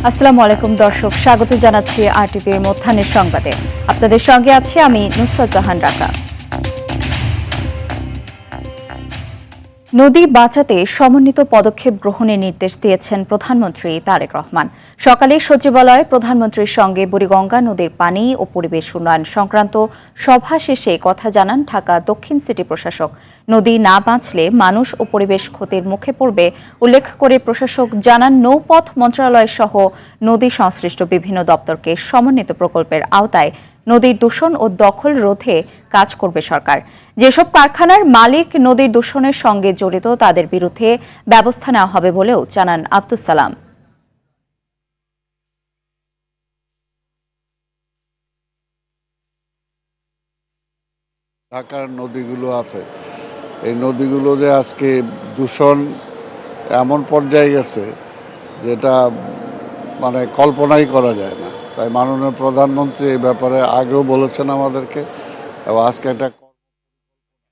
আসসালামু আলাইকুম দর্শক, স্বাগত জানাচ্ছি আরটিভির মধ্যাহ্নের সংবাদে। আপনাদের সঙ্গে আছি আমি নুসরাত জাহান রাকা। নদী বাঁচাতে সমন্বিত পদক্ষেপ গ্রহণের নির্দেশ দিয়েছেন প্রধানমন্ত্রী তারেক রহমান। সকালে সচিবালয়ে প্রধানমন্ত্রীর সঙ্গে বুড়িগঙ্গা নদীর পানি ও পরিবেশ উন্নয়ন সংক্রান্ত সভা শেষে কথা জানান ঢাকা দক্ষিণ সিটি প্রশাসক। নদী না বাঁচলে মানুষ ও পরিবেশ ক্ষতির মুখে পড়বে উল্লেখ করে প্রশাসক জানান, নৌপথ মন্ত্রণালয় সহ নদী সংশ্লিষ্ট বিভিন্ন দপ্তরকে সমন্বিত প্রকল্পের আওতায় নদীর দূষণ ও দখল রোধে কাজ করবে সরকার। যেসব কারখানার মালিক নদীর দূষণের সঙ্গে জড়িত তাদের বিরুদ্ধে ব্যবস্থা নেওয়া হবে বলেও জানান আব্দুস সালাম। ঢাকার নদীগুলো আছে, এই নদীগুলো যে আজকে দূষণ এমন পর্যায়ে গেছে যেটা মানে কল্পনাই করা যায় না। তাই মাননীয় প্রধানমন্ত্রী এই ব্যাপারে আগেও বলেছেন আমাদেরকে, এবং আজকে একটা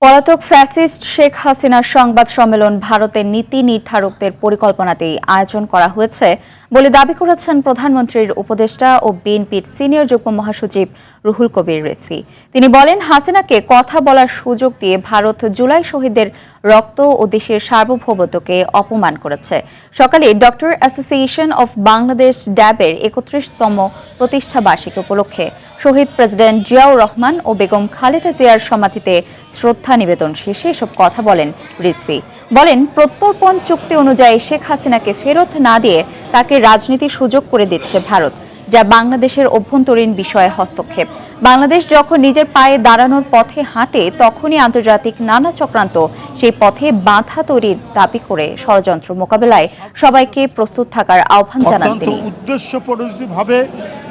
পলাতক ফ্যাসিস্ট শেখ হাসিনার সংবাদ সম্মেলন ভারতের নীতি নির্ধারকদের পরিকল্পনাতেই আয়োজন করা হয়েছে বলে দাবি করেছেন প্রধানমন্ত্রীর উপদেষ্টা ও বিএনপির সিনিয়র যুগ্ম মহাসচিব রুহুল কবির রিজভী। তিনি বলেন, হাসিনাকে কথা বলার সুযোগ দিয়ে ভারত জুলাই শহীদদের রক্ত ও দেশের সার্বভৌমত্বকে অপমান করেছে। সকালে ডক্টর অ্যাসোসিয়েশন অফ বাংলাদেশ ড্যাবের ৩১তম প্রতিষ্ঠা বার্ষিকী উপলক্ষে শহীদ প্রেসিডেন্ট জিয়াউর রহমান ও বেগম খালেদা জিয়ার সমাধিতে শ্রদ্ধা নিবেদন শেষে এসব কথা বলেন রিজভী। বলেন, প্রত্যর্পণ চুক্তি অনুযায়ী শেখ হাসিনাকে ফেরত না দিয়ে তাকে রাজনীতির সুযোগ করে দিচ্ছে ভারত, যা বাংলাদেশের অভ্যন্তরীণ বিষয়ে হস্তক্ষেপ। বাংলাদেশ যখন নিজের পায়ে দাঁড়ানোর পথে হাঁটে, তখনই আন্তর্জাতিক নানা চক্রান্ত সেই পথে বাধা তৈরির দাবি করে ষড়যন্ত্র মোকাবেলায় সবাইকে প্রস্তুত থাকার আহ্বান জানান তিনি। উদ্দেশ্যপ্রণোদিতভাবে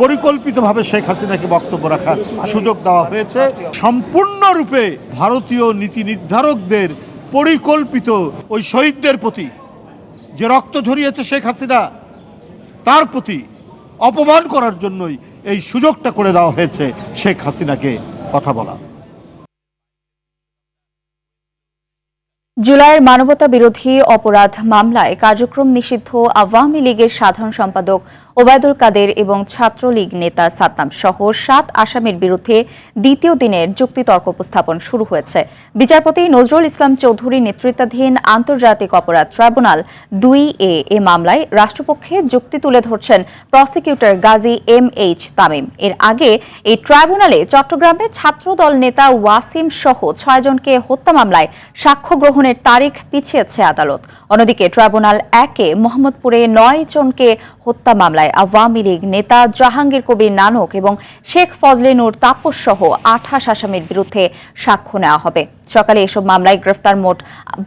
পরিকল্পিতভাবে শেখ হাসিনাকে বক্তব্য রাখার সুযোগ দেওয়া হয়েছে। সম্পূর্ণরূপে ভারতীয় নীতি নির্ধারকদের পরিকল্পিত ওই শহীদদের প্রতি যে রক্ত ঝরিয়েছে শেখ হাসিনা, তার প্রতি অপমান করার জন্যই এই সুযোগটা করে দেওয়া হয়েছে শেখ হাসিনাকে কথা বলা। জুলাইয়ের মানবতা বিরোধী অপরাধ মামলায় কার্যক্রম নিষিদ্ধ আওয়ামী লীগের সাধারণ সম্পাদক ওবায়দুল কাদের এবং ছাত্রলীগ নেতা সাদ্দাম সহ ৭ আসামির বিরুদ্ধে দ্বিতীয় দিনের যুক্তিতর্ক উপস্থাপন শুরু হয়েছে। বিচারপতি নজরুল ইসলাম চৌধুরী নেতৃত্বাধীন আন্তর্জাতিক অপরাধ ট্রাইব্যুনাল ২A এ মামলায় রাষ্ট্রপক্ষে যুক্তি তুলে ধরছেন প্রসিকিউটর গাজী MH তামিম। এর আগে এই ট্রাইব্যুনালে চট্টগ্রামে ছাত্রদল নেতা ওয়াসিম সহ ৬ জনকে হত্যা মামলায় সাক্ষ্য গ্রহণের তারিখ পিছিয়েছে আদালত। অন্যদিকে ট্রাইব্যুনাল ১-এ মোহাম্মদপুরে ৯ জনকে হত্যা মামলায় আওয়ামী লীগ নেতা জাহাঙ্গীর কবির নানক এবং শেখ ফজলে নূর তাপস সহ ২৮ আসামির বিরুদ্ধে সাক্ষ্য নেওয়া হবে। সকালে এসব মামলায় গ্রেফতার মোট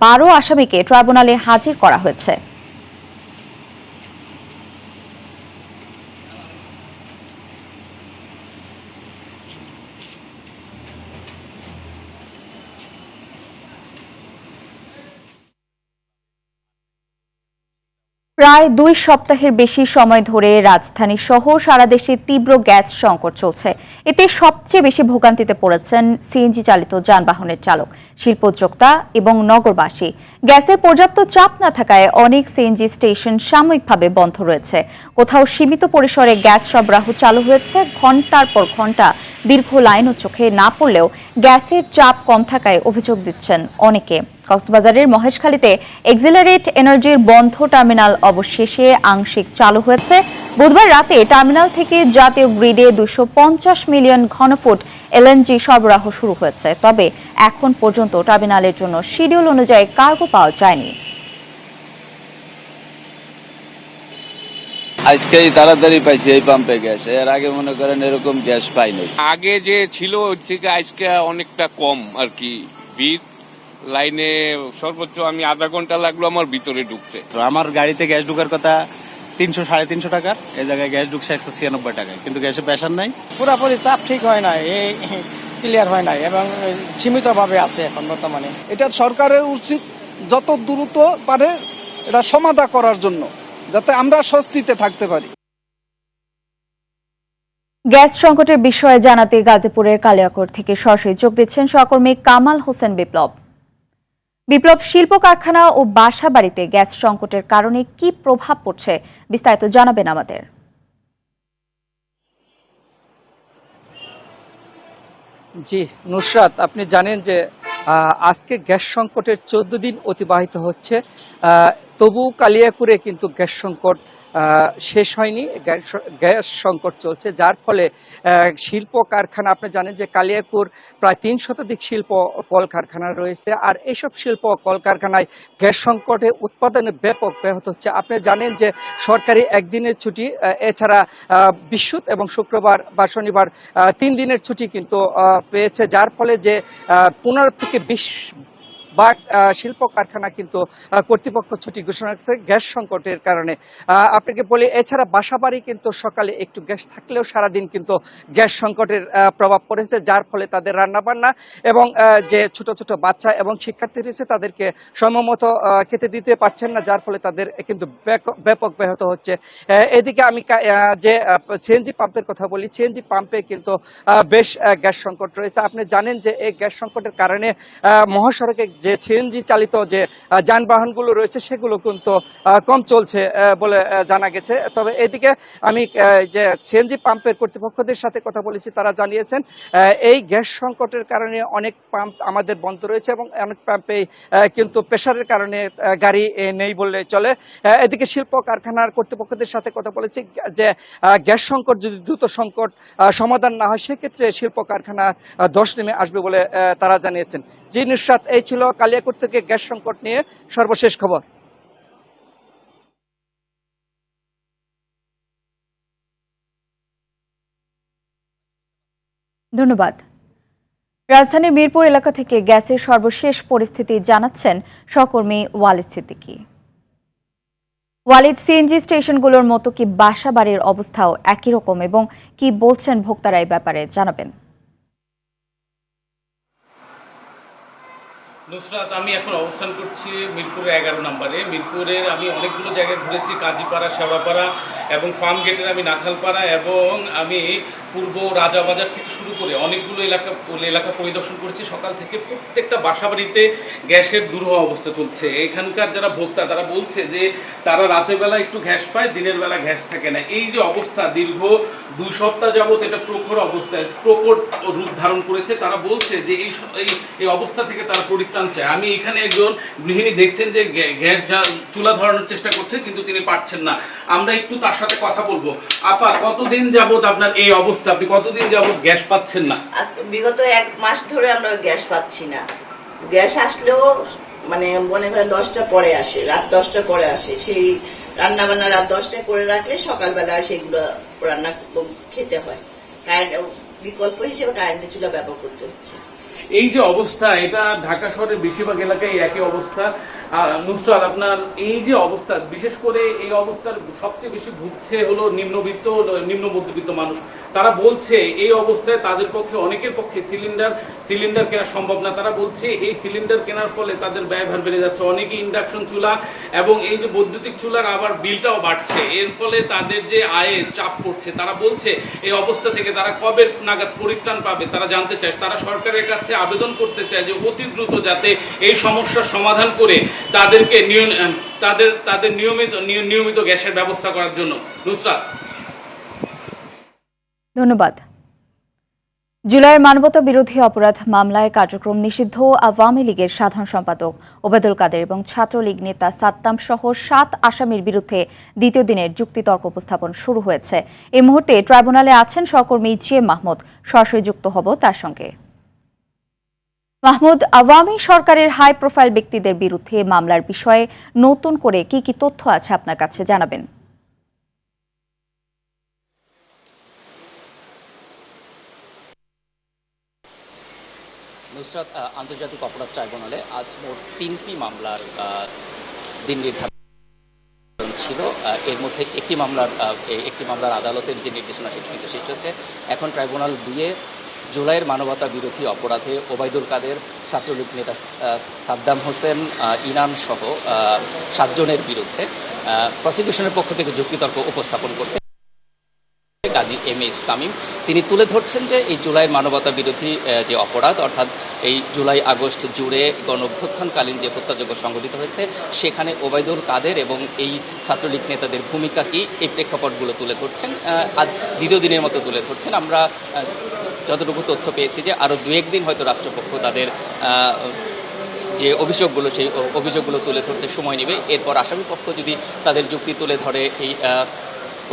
১২ আসামিকে ট্রাইব্যুনালে হাজির করা হয়েছে। প্রায় ২ সপ্তাহের বেশি সময় ধরে রাজধানী সহ সারা দেশে তীব্র গ্যাস সংকট চলছে। এতে সবচেয়ে বেশি ভোগান্তিতে পড়েছেন সিএনজি চালিত যানবাহনের চালক, শিল্পোদ্যোক্তা এবং নগরবাসী। গ্যাসের পর্যাপ্ত চাপ না থাকায় অনেক সিএনজি স্টেশন সাময়িকভাবে বন্ধ রয়েছে। কোথাও সীমিত পরিসরে গ্যাস সরবরাহ চালু হয়েছে। ঘণ্টার পর ঘণ্টা দীর্ঘ লাইনও চোখে না পড়লেও গ্যাসের চাপ কম থাকায় অভিযোগ দিচ্ছেন অনেকে। কক্সবাজারের মহেশখালীতে এক্সিলারেট এনার্জির বন্ধ টার্মিনাল অবশেষে আংশিক চালু হয়েছে। বুধবার রাতে টার্মিনাল থেকে জাতীয় গ্রিডে ২৫০ মিলিয়ন ঘনফুট এলএনজি সরবরাহ শুরু হয়েছে। তবে এখন পর্যন্ত টার্মিনালের জন্য শিডিউল অনুযায়ী কার্গো পাওয়া যায়নি। আজকেই তাড়াতাড়ি পাইছি এই পাম্পে গ্যাস, এর আগে মনে করেন এরকম গ্যাস পাইনি। আগে যে ছিল ওর থেকে আজকে অনেকটা কম আর কি ভিড়। লাইনে সর্বোচ্চ আমি আধা ঘন্টা লাগলো আমার ভিতরে ঢুকতে। আমার গাড়িতে গ্যাস ঢুকার কথা ৩০০-৩৫০ টাকার, এই জায়গায় গ্যাস ঢুকছে ১৯৬ টাকায়, কিন্তু গ্যাসে প্রেশার নাই। পুরাপুরি চাপ ঠিক হয় নাই, এই ক্লিয়ার হয় নাই এবং সীমিতভাবে আছে এখন বর্তমানে। এটা সরকারের উচিত যত দ্রুত পারে এটা সমাধান করার জন্য, যাতে আমরা স্বস্তিতে থাকতে পারি। গ্যাস সংকটের বিষয়ে জানাতে গাজীপুরের কালিয়াকৈর থেকে সরাসরি যোগ দিচ্ছেন সহকর্মী কামাল হোসেন বিপ্লব। শিল্প কারখানা ও বাসা বাড়িতে গ্যাস সংকটের কারণে কি প্রভাব পড়ছে বিস্তারিত জানাবেন আমাদের। জি নুসরাত, আপনি জানেন যে আজকে গ্যাস সংকটের 14 দিন অতিবাহিত হচ্ছে, তবু কালিয়াকুরে কিন্তু গ্যাস সংকট শেষ হয়নি। গ্যাস সংকট চলছে, যার ফলে শিল্প কারখানা, আপনি জানেন যে কালিয়াকুর প্রায় 3 শতাধিক শিল্প কলকারখানা রয়েছে, আর এইসব শিল্প কলকারখানায় গ্যাস সংকটে উৎপাদনে ব্যাপক ব্যাহত হচ্ছে। আপনি জানেন যে সরকারি একদিনের ছুটি, এছাড়া বৃহস্পতিবার এবং শুক্রবার বা শনিবার 3 দিনের ছুটি কিন্তু পেয়েছে, যার ফলে যে 15 থেকে 20 ভাগ শিল্প কারখানা কিন্তু কর্তৃপক্ষ ছুটি ঘোষণা করেছে গ্যাস সংকটের কারণে। আপনাকে বলি, এছাড়া বাসাবাড়ি কিন্তু সকালে একটু গ্যাস থাকলেও সারাদিন কিন্তু গ্যাস সংকটের প্রভাব পড়েছে, যার ফলে তাদের রান্নাবান্না এবং যে ছোট ছোট বাচ্চা এবং শিক্ষার্থী রয়েছে তাদেরকে সময়মতো খেতে দিতে পারছেন না, যার ফলে তাদের কিন্তু ব্যাপক ব্যাহত হচ্ছে। এদিকে আমি যে সিএনজি পাম্পের কথা বলি, সিএনজি পাম্পে কিন্তু বেশ গ্যাস সংকট রয়েছে। আপনি জানেন যে এই গ্যাস সংকটের কারণে মহাসড়কে যে সিএনজি চালিত যে যানবাহনগুলো রয়েছে সেগুলো কিন্তু কম চলছে বলে জানা গেছে। তবে এদিকে আমি যে সিএনজি পাম্পের কর্তৃপক্ষদের সাথে কথা বলেছি, তারা জানিয়েছেন এই গ্যাস সংকটের কারণে অনেক পাম্প আমাদের বন্ধ রয়েছে এবং অনেক পাম্পে কিন্তু প্রেসারের কারণে গাড়ি নেই বললে চলে। এদিকে শিল্প কারখানার কর্তৃপক্ষদের সাথে কথা বলেছি যে গ্যাস সংকট যদি দ্রুত সংকট সমাধান না হয় সেক্ষেত্রে শিল্প কারখানা ধস নেমে আসবে বলে তারা জানিয়েছেন। জি নুসরাত, এই ছিল কালিয়াকৈর থেকে গ্যাস সংকট নিয়ে সর্বশেষ খবর। ধন্যবাদ। রাজধানীর মিরপুর এলাকা থেকে গ্যাসের সর্বশেষ পরিস্থিতি জানাচ্ছেন সহকর্মী ওয়ালিদ সিদ্দিকী। ওয়ালিদ, সিএনজি স্টেশনগুলোর মতো কি বাসা বাড়ির অবস্থাও একই রকম এবং কি বলছেন ভোক্তারা এই ব্যাপারে জানাবেন। নুসরাত, আমি এখন অবস্থান করছি মিরপুরের 11 নম্বরে। মিরপুরের আমি অনেকগুলো জায়গায় ঘুরেছি, কাজীপাড়া, শেওড়াপাড়া এবং ফার্ম গেটের আমি নাখালপাড়া এবং আমি পূর্ব রাজাবাজার থেকে শুরু করে অনেকগুলো এলাকা পরিদর্শন করেছি। সকাল থেকে প্রত্যেকটা বাসাবাড়িতে গ্যাসের দুরূহ অবস্থা চলছে। এখানকার যারা ভোক্তা তারা বলছে যে তারা রাতের বেলা একটু গ্যাস পায়, দিনের বেলা গ্যাস থাকে না। এই যে অবস্থা দীর্ঘ 2 সপ্তাহ যাবৎ এটা প্রখর অবস্থায় প্রকট রূপ ধারণ করেছে। তারা বলছে যে এই অবস্থা থেকে তারা পরিত্রাণ চায়। আমি এখানে একজন গৃহিণী দেখছেন যে গ্যাস চুলা ধরানোর চেষ্টা করছে কিন্তু তিনি পারছেন না। আমরা একটু তার সাথে কথা বলবো। আপা, কতদিন যাবৎ আপনার এই অবস্থা, আপনি কতদিন যাবৎ গ্যাস পাচ্ছেন না? বিগত 1 মাস ধরে আমরা গ্যাস পাচ্ছি না। গ্যাস আসলেও মানে মনে করেন 10টা পরে আসে, রাত 10টা পরে আসে। সেই রান্না বান্না রাত 10টায় করে রাখলে সকালবেলা সেগুলো রান্না খেতে হয়। বিকল্প হিসেবে কারেন্টের চুলা ব্যবহার করতে হচ্ছে। এই যে অবস্থা, এটা ঢাকা শহরের বেশিরভাগ এলাকায় একই অবস্থা। নুসরাত, আপনার এই যে অবস্থা, বিশেষ করে এই অবস্থার সবচেয়ে বেশি ভুগছে হলো নিম্নবিত্ত নিম্ন মধ্যবিত্ত মানুষ। তারা বলছে এই অবস্থায় তাদের পক্ষে, অনেকের পক্ষে সিলিন্ডার কেনা সম্ভব না। তারা বলছে এই সিলিন্ডার কেনার ফলে তাদের ব্যয়ভার বেড়ে যাচ্ছে। অনেকে ইন্ডাকশন চুলা এবং এই যে বৈদ্যুতিক চুলার আবার বিলটাও বাড়ছে। এর ফলে তাদের যে আয়ের চাপ পড়ছে। তারা বলছে এই অবস্থা থেকে তারা কবে নাগাদ পরিত্রাণ পাবে তারা জানতে চায়। তারা সরকারের কাছে আবেদন করতে চায় যে অতি দ্রুত যাতে এই সমস্যার সমাধান করে তাদেরকে তাদের নিয়মিত গ্যাসের ব্যবস্থা করার জন্য। নুসরাত, ধন্যবাদ। জুলাইয়ের মানবতা বিরোধী অপরাধ মামলায় কার্যক্রম নিষিদ্ধ আওয়ামী লীগের সাধারণ সম্পাদক ওবায়দুল কাদের এবং ছাত্রলীগ নেতা সাদ্দাম সহ 7 আসামির বিরুদ্ধে দ্বিতীয় দিনের যুক্তিতর্ক উপস্থাপন শুরু হয়েছে। এই মুহূর্তে ট্রাইব্যুনালে আছেন সহকর্মী জিএম মাহমুদ। সরাসরি যুক্ত হব তার সঙ্গে। মাহমুদ, আওয়ামী সরকারের হাই প্রোফাইল ব্যক্তিদের বিরুদ্ধে মামলার বিষয়ে নতুন করে কি কি তথ্য আছে আপনার কাছে জানাবেন। নুসরাত, আন্তর্জাতিক অপরাধ ট্রাইব্যুনালে আজ মোট 3টি মামলার দিন নির্ধারণ ছিল। এর মধ্যে একটি মামলার আদালতের যে নির্দেশনা সেটি কিন্তু শেষ হয়েছে। এখন ট্রাইব্যুনাল 2-এ জুলাইয়ের মানবতা বিরোধী অপরাধে ওবায়দুল কাদের, ছাত্রলীগ নেতা সাদ্দাম হোসেন, ইনান সহ 7 জনের বিরুদ্ধে প্রসিকিউশনের পক্ষ থেকে যুক্তিতর্ক উপস্থাপন করছে কাজী এম.এ. তামিম। তিনি তুলে ধরছেন যে এই জুলাই মানবতা বিরোধী যে অপরাধ, অর্থাৎ এই জুলাই আগস্ট জুড়ে গণঅভ্যুত্থানকালীন যে হত্যাযজ্ঞ সংঘটিত হয়েছে সেখানে ওবায়দুল কাদের এবং এই ছাত্রলীগ নেতাদের ভূমিকা কি, এই প্রেক্ষাপটগুলো তুলে ধরছেন। আজ দ্বিতীয় দিনের মতো তুলে ধরছেন। আমরা যতটুকু তথ্য পেয়েছি যে আরও 2-1 দিন হয়তো রাষ্ট্রপক্ষ তাদের যে অভিযোগগুলো সেই অভিযোগগুলো তুলে ধরতে সময় নেবে। এরপর আসামি পক্ষ যদি তাদের যুক্তি তুলে ধরে এই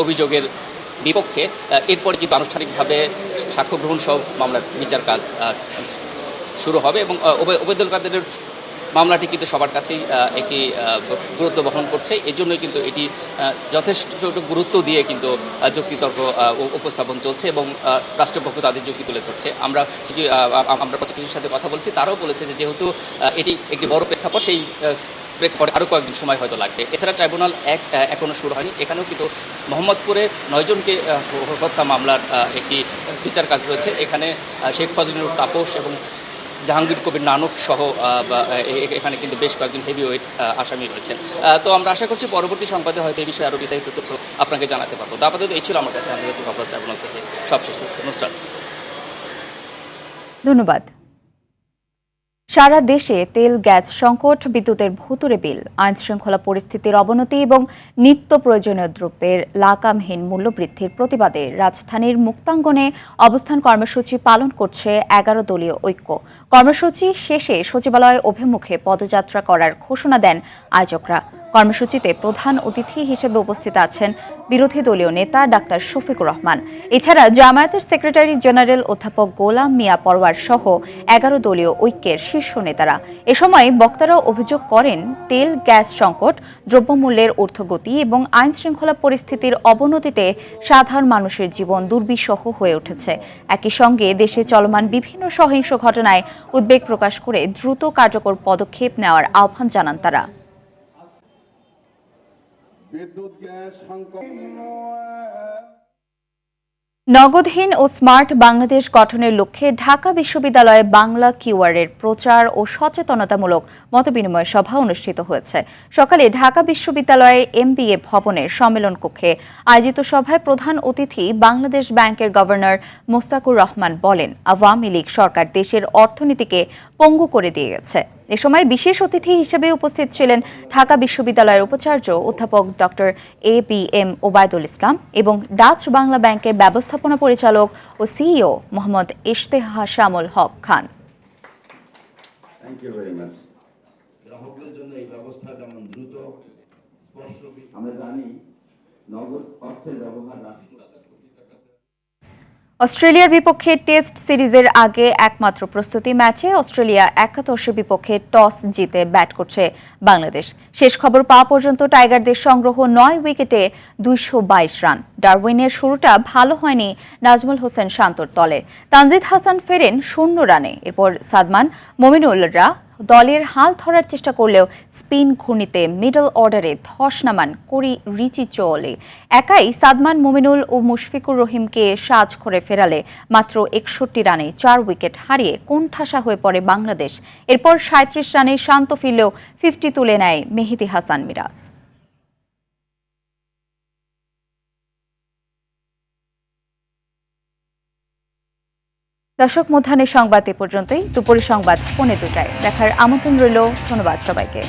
অভিযোগের বিপক্ষে, এরপর কিন্তু আনুষ্ঠানিকভাবে সাক্ষ্য গ্রহণ সহ মামলার বিচার কাজ শুরু হবে এবং ওবায়দুল কাদেরের মামলাটি কিন্তু সবার কাছেই একটি গুরুত্ব বহন করছে। এই জন্যই কিন্তু এটি যথেষ্ট গুরুত্ব দিয়ে কিন্তু যুক্তিতর্ক উপস্থাপন চলছে এবং রাষ্ট্রপক্ষ তাদের যুক্তি তুলে ধরছে। আমরা প্রসিকিউশনের সাথে কথা বলছি, তারাও বলেছে যে যেহেতু এটি একটি বড় প্রেক্ষাপট, সেই প্রেক্ষাপটে আরও কয়েকদিন সময় হয়তো লাগবে। এছাড়া ট্রাইব্যুনাল এখনও শুরু হয়নি। এখানেও কিন্তু মোহাম্মদপুরে 9 জনকে হত্যা মামলার একটি বিচার কাজ রয়েছে। এখানে শেখ ফজলুর তাপস এবং জাহাঙ্গীর কবির নানক সহ এখানে কিন্তু বেশ কয়েকজন হেভিওয়েট আসামি রয়েছেন। তো আমরা আশা করছি পরবর্তী সংবাদে হয়তো এই বিষয়ে আরও বিস্তারিত তথ্য আপনাকে জানাতে পারবো। তো আপাতত এই ছিল আমার কাছে আন্তর্জাতিক অপরাধ ট্রাইব্যুনাল থেকে সবশেষ তথ্য। নুসরাত। ধন্যবাদ। সারা দেশে তেল গ্যাস সংকট, বিদ্যুতের ভুতুড়ে বিল, আইন শৃঙ্খলা পরিস্থিতির অবনতি এবং নিত্য প্রয়োজনীয় দ্রব্যের লাগামহীন মূল্য বৃদ্ধির প্রতিবাদে রাজধানীর মুক্তাঙ্গনে অবস্থান কর্মসূচি পালন করছে 11 দলীয় ঐক্য। কর্মসূচি শেষে সচিবালয় অভিমুখে পদযাত্রা করার ঘোষণা দেন আয়োজকরা। কর্মসূচিতে প্রধান অতিথি হিসেবে উপস্থিত আছেন বিরোধী দলীয় নেতা ডাক্তার শফিকুর রহমান। এছাড়া জামায়াতের সেক্রেটারি জেনারেল অধ্যাপক গোলাম মিয়া পরওয়ার সহ 11 দলীয় ঐক্যের শীর্ষ নেতারা। এ সময় বক্তারা অভিযোগ করেন, তেল গ্যাস সংকট, দ্রব্যমূল্যের ঊর্ধ্বগতি এবং আইন শৃঙ্খলা পরিস্থিতির অবনতিতে সাধারণ মানুষের জীবন দুর্বিষহ হয়ে উঠেছে। একই সঙ্গে দেশে চলমান বিভিন্ন সহিংস ঘটনায় উদ্বেগ প্রকাশ করে দ্রুত কার্যকর পদক্ষেপ নেওয়ার আহ্বান জানান তারা। নগদহীন ও স্মার্ট বাংলাদেশ গঠনের লক্ষ্যে ঢাকা বিশ্ববিদ্যালয়ে বাংলা কিওয়ার্ডের প্রচার ও সচেতনতামূলক মতবিনিময় সভা অনুষ্ঠিত হয়েছে। সকালে ঢাকা বিশ্ববিদ্যালয়ের MBA ভবনের সম্মেলন কক্ষে আয়োজিত সভায় প্রধান অতিথি বাংলাদেশ ব্যাংকের গভর্নর মোস্তাকুর রহমান বলেন, আওয়ামী লীগ সরকার দেশের অর্থনীতিকে পঙ্গু করে দিয়ে গেছে। এ সময় বিশেষ অতিথি হিসেবে উপস্থিত ছিলেন ঢাকা বিশ্ববিদ্যালয়ের উপাচার্য অধ্যাপক ডক্টর ABM ওবায়দুল ইসলাম এবং ডাচ বাংলা ব্যাংকের ব্যবস্থাপনা পরিচালক ও CEO মোহাম্মদ ইশতেহাসামুল হক খান। গ্রাহকদের জন্য এই ব্যবস্থা যেমন দ্রুত স্পর্শকাতর, আমরা জানি নগদ অর্থের ব্যবহার অস্ট্রেলিয়ার বিপক্ষে টেস্ট সিরিজের আগে একমাত্র প্রস্তুতি ম্যাচে অস্ট্রেলিয়া একাদশের বিপক্ষে টস জিতে ব্যাট করছে বাংলাদেশ। শেষ খবর পাওয়া পর্যন্ত টাইগারদের সংগ্রহ 9 উইকেটে 222 রান। ডারউইনের শুরুটা ভালো হয়নি নাজমুল হোসেন শান্তর দলের। তানজিদ হাসান ফেরেন 0 রানে। এরপর সাদমান, মমিনুলরা দলের হাল ধরার চেষ্টা করলেও স্পিন ঘূর্ণিতে মিডল অর্ডারে ধস নামান করি রিচি চৌলে। একাই সাদমান, মমিনুল ও মুশফিকুর রহিমকে সাজ করে ফেরালে মাত্র 61 রানে 4 উইকেট হারিয়ে কোণঠাসা হয়ে পড়ে বাংলাদেশ। এরপর 37 রানে শান্ত ফিরলেও 50 তুলে নেয় মেহেদী হাসান মিরাজ। দর্শক, মধ্যাহ্নের সংবাদ এ পর্যন্তই। দুপুরের সংবাদ 2:45 দেখার আমন্ত্রণ রইল। ধন্যবাদ সবাইকে।